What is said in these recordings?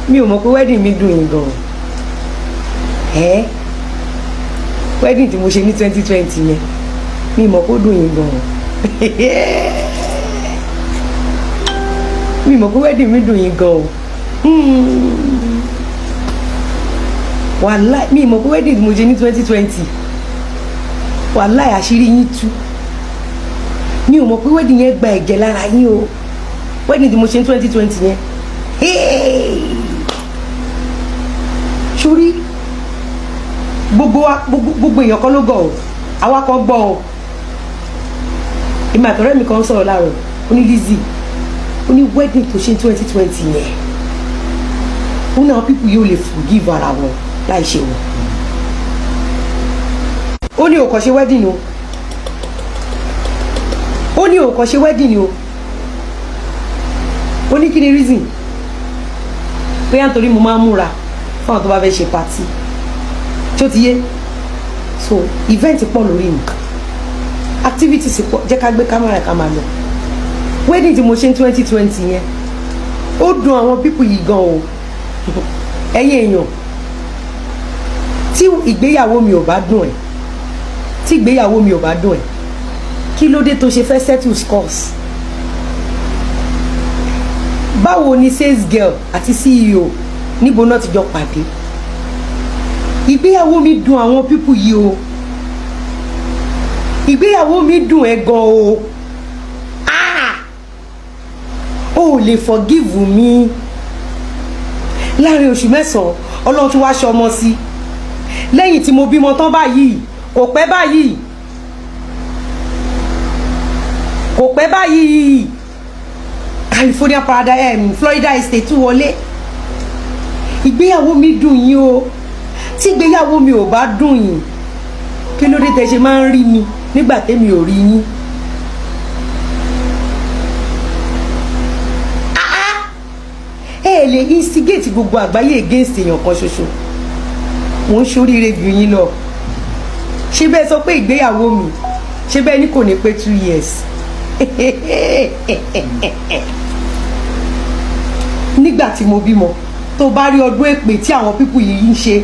mi ò mọ̀ pé wedding mi dùn yín gan wedding tí mo ṣe ní 2020 yẹn mi mọ̀ pé ó dùn yín gan mi mọ̀ pé wedding mi dùn yín gan wàláì mi mọ̀ pé wedding tí mo ṣe ní 2020 wàláì àṣírí yín tú mi ò mọ̀ pé wedding yẹn gba ẹ̀jẹ̀ lára yín o wedding tí mo ṣe ní 2020 yẹn sórí gbogbo èèyàn kan ló gọ̀ ọ́ àwa kan gbọ́ ọ́ èmi àtọ̀rẹ́ mi kan sọ̀rọ̀ láàárọ̀ ó ní Lizzy ó ní wedding tó ṣe ní 2020 yẹn ó ní àwọn people yóò lè forgive ara wọn láì ṣe wọn ó ní òkàn ṣe wedding o ó ní òkàn ṣe wedding o ó ní kí ni reason pé à ń torí mo máa ń múra fún àwọn tó bá fẹ́ ṣe party tí ó ti yé so event pọ̀ lórí mi activities pọ̀ jẹ́ ká gbé kámẹ́rà ká máa lọ wedding tí mo ṣe ní 2020 yẹn ó dùn àwọn people yìí gan o ẹ̀yin èèyàn tí ìgbéyàwó mi ò bá dùn ẹ́ tí ìgbéyàwó mi ò bá dùn ẹ́ kí ló dé tó ṣe fẹ́ settle scores báwo ni sales girl àti CEO níbo náà ti jọ pàdé ìgbéyàwó mi dùn àwọn pípù yìí o ìgbéyàwó mi dùn ẹ́ gan o o lè forgive mi láàrin oṣù mẹ́sàn-án ọlọ́run tí wàá ṣọmọ sí lẹ́yìn tí mo bímọ tán báyìí kò pẹ́ báyìí California Paradise Florida Estate wọlé ìgbéyàwó mi dùn yín o tí ìgbéyàwó mi ò bá dùn yín kí ló dé tẹ́ ṣe máa ń rí mi nígbà tẹ́mi ò rí yín ẹ lè instigate gbogbo àgbáyé against èèyàn kan ṣoṣo mo ń ṣoríire jù yín lọ ṣé bẹ́ẹ̀ sọ pé ìgbéyàwó mi ṣé bẹ́ẹ̀ ní kò ní pé 2 years nígbà tí mo bímọ tó bá rí ọdún èpè tí àwọn pípù yìí ń ṣe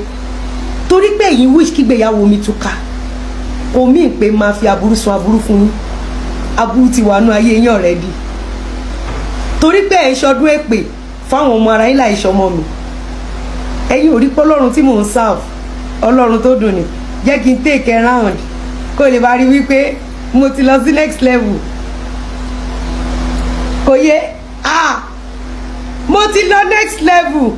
torí pé èyí wish kígbéyàwó mi túká kò mí pé máa fi aburú sun aburú fún yín aburú ti wà nú ayé yín already torí pé ẹ̀ ń ṣọdún èpè fáwọn ọmọ ara yín láì ṣọmọ mi ẹ̀yin ò rí pé ọlọ́run tí mò ń serve ọlọ́run tó dùn ní jẹ́ kí n take a round kó lè bá rí wípé mo ti lọ sí next level kò yé mo ti lọ next level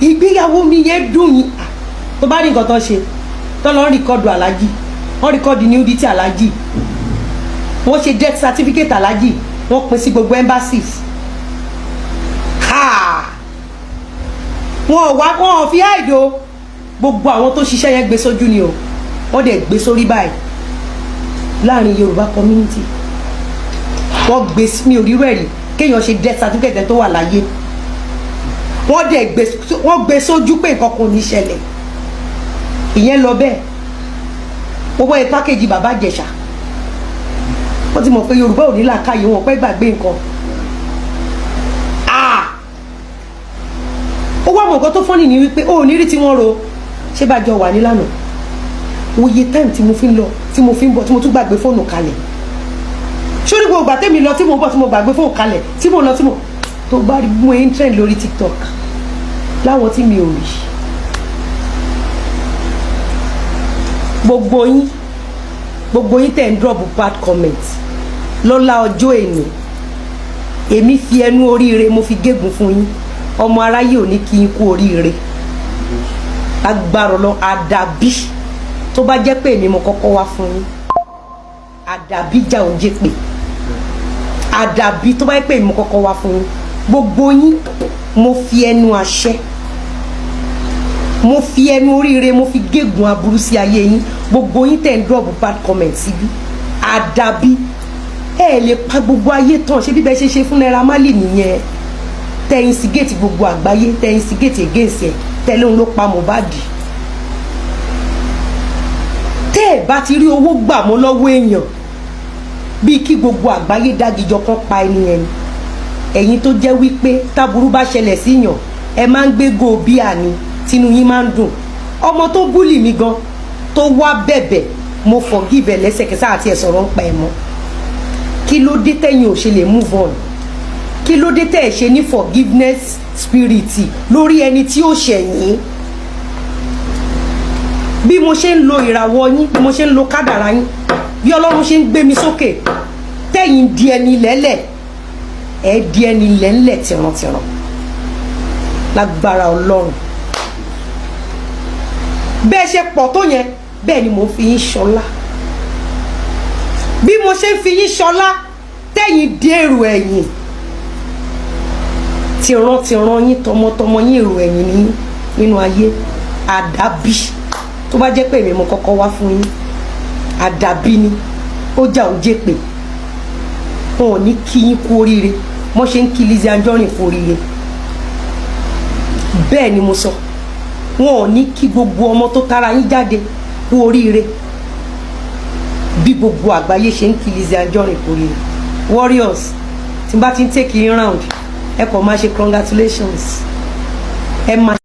ìgbéyàwó mi yẹn dùn yín tó bá rí nǹkan tó ṣe tó lọ rìkọ́dù aláàjì wọ́n rìkọ́dù nudity aláàjì wọ́n ṣe death certificate aláàjì wọ́n pín sí gbogbo embassies wọn ò fi àìdó gbogbo àwọn tó ṣiṣẹ́ yẹn gbé sójú ni o wọ́n dẹ̀ gbé sórí báyìí láàrin Yorùbá community wọ́n gbé mi ò rírọ̀ ẹ̀rí kéèyàn ṣe death certificate tó wà láyé wọ́n gbé sójú pé nǹkan kò ní ṣẹlẹ̀ ìyẹn lọ bẹ́ẹ̀ owó ẹ̀ pákéjì bàbá Ìjẹ̀ṣà wọ́n ti mọ̀ pé Yorùbá ò ní làákàyè wọn pẹ́ gbàgbé nǹkan ó wá mọ̀ nǹkan tó fọ́nì ní wípé ó ní rí tí wọ́n ro ṣé bá jọ wà nílànà oye time tí mo fi ń lọ tí mo fi ń bọ̀ tí mo tún gbàgbé fóònù kalẹ̀ sórí gbogbo àtẹ́mi lọ tí mo bọ̀ tí mo gbàgbé fóònù kalẹ̀ tí mo lọ tí mo tó bá rí mú ẹyin trend lórí TikTok láwọn tí mi ò rí gbogbo yín tẹ̀ ń drop bad comment lọ́la ọjọ́ èní èmi fi ẹnu oríire mo fi gégùn fún yín ọmọ aráyé ò ní kí n kú oríire agbára lọ àdàbí tó bá jẹ́ pé èmi mo kọ́kọ́ wá fún yín àdàbí jà ò jẹ́ pé àdàbí tó bá jẹ́ pé èmi mo kọ́kọ́ wá fún yín gbogbo yín mo fi ẹnu àṣẹ mo fi ẹnu oríire mo fi gégùn aburú sí ayé yín gbogbo yín tẹ̀ ń drop bad comment síbí àdàbí ẹ lè pa gbogbo ayé tán ṣé bíbẹ ṣe ṣe fún Naira Marley nìyẹn tẹ instigate gbogbo àgbáyé tẹ instigate against ẹ tẹlẹ òun ló pa Mohbad tẹ ẹ bá ti rí owó gbà mọ́ lọ́wọ́ èèyàn bí kí gbogbo àgbáyé dágijọ kan pa ẹni yẹn ni. Ẹ̀yin tó jẹ́ wípé táburú bá ṣẹlẹ̀ sí yàn ẹ máa ń gbé go bíà ni tínú yín máa ń dùn. Ọmọ tó búlì mi gan tó wá bẹ̀bẹ̀ mo forgive lẹ́sẹ̀kẹsẹ̀ àti ẹ̀ sọ̀rọ̀ ń pa ẹ̀ mọ́. Kí ló dé tẹ̀yin ò ṣe lè move on? Kí ló dé tẹ̀ ẹ̀ ṣe ní forgiveness spirit lórí ẹni tí ó ṣẹ̀yìn? Bí mo ṣe ń lo ìràwọ̀ yín, bí mo ṣe ń lo kádàrá yín, bí Ọlọ́run ṣe ń gbé mi sókè, tẹ̀yin di ẹni lẹ́lẹ̀, ẹ di ẹni lẹ́lẹ̀ tìrantìran lágbára Ọlọ́run. Bẹ́ẹ̀ ṣe pọ̀ tó yẹn, bẹ́ẹ̀ ni mo fi yín ṣọlá. Bí mo ṣe ń fi yín ṣọlá, tẹ̀yin di èrò ẹ̀yìn, tìrantìran yín, tọmọtọmọ yín èrò ẹ̀yìn nínú ayé. Àdàbí tó bá jẹ́ pé èmi mo kọ́kọ́ wá fún yín, àdàbí ni ó jà ó jẹ́ pé wọn ò ní kí yín kú oríire mo ṣe ń kí Lizzy Anjorin kú oríire. Bẹ́ẹ̀ ni mo sọ, wọn ò ní kí gbogbo ọmọ tó tara yín jáde kú oríire bí gbogbo àgbáyé ṣe ń kí Lizzy Anjorin kú oríire. Warriors, tí n bá ti ń take yín round ẹ kàn máa ṣe congratulations, ẹ máa